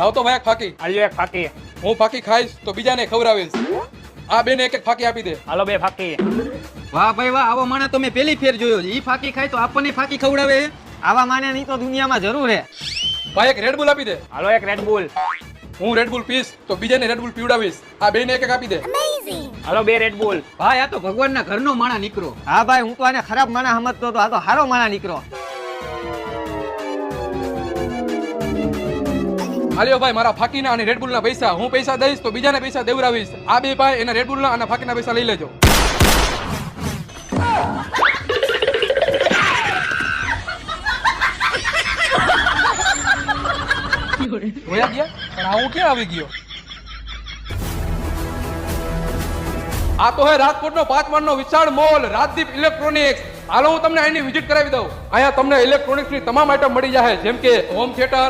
લાવ તો ભાઈ એક ફાકી. આલ્યો એક ફાકી. હું ફાકી ખાઈશ તો બીજાને ખવડાવીશ. આ બેને એક એક ફાકી આપી દે. હાલો 2 ફાકી. વાહ ભાઈ વાહ, આવો માણસ તો મેં પહેલી ફેર જોયો છે. ઈ ફાકી ખાય તો આપણને ફાકી ખવડાવે. આવા માણસની તો દુનિયામાં જરૂર છે. ભાઈ એક રેડ બુલ આપી દે. હાલો એક રેડ બુલ. હું રેડ બુલ પીશ તો બીજાને રેડ બુલ પીવડાવીશ. આ બેને એક એક આપી દે. હાલો 2 રેડ બુલ. ભાઈ આ તો ભગવાનના ઘરનો માણસ નીકળો. હા ભાઈ, હું તો આને ખરાબ માણસ સમજતો હતો, આ તો સારો માણસ નીકળો. હાલ્યો ભાઈ મારા ફાકીના અને રેડ બુલના પૈસા. હું પૈસા દઈશ તો બીજાને પૈસા દેવડાવીશ. આ બે ભાઈ એના રેડ બુલના અને ફાકીના પૈસા લઈ લેજો. જોયા ગયા પણ આ હું ક્યાં આવી ગયો? આ તો હે રાજકોટનો 5 માળનો વિશાળ મોલ રાજદીપ ઇલેક્ટ્રોનિક્સ. હાલો હું તમને અહીંની વિઝિટ કરાવી દઉં. અહીંયા તમને ઇલેક્ટ્રોનિક્સની તમામ આઈટમ મળી જાય, જેમ કે હોમ થિયેટર,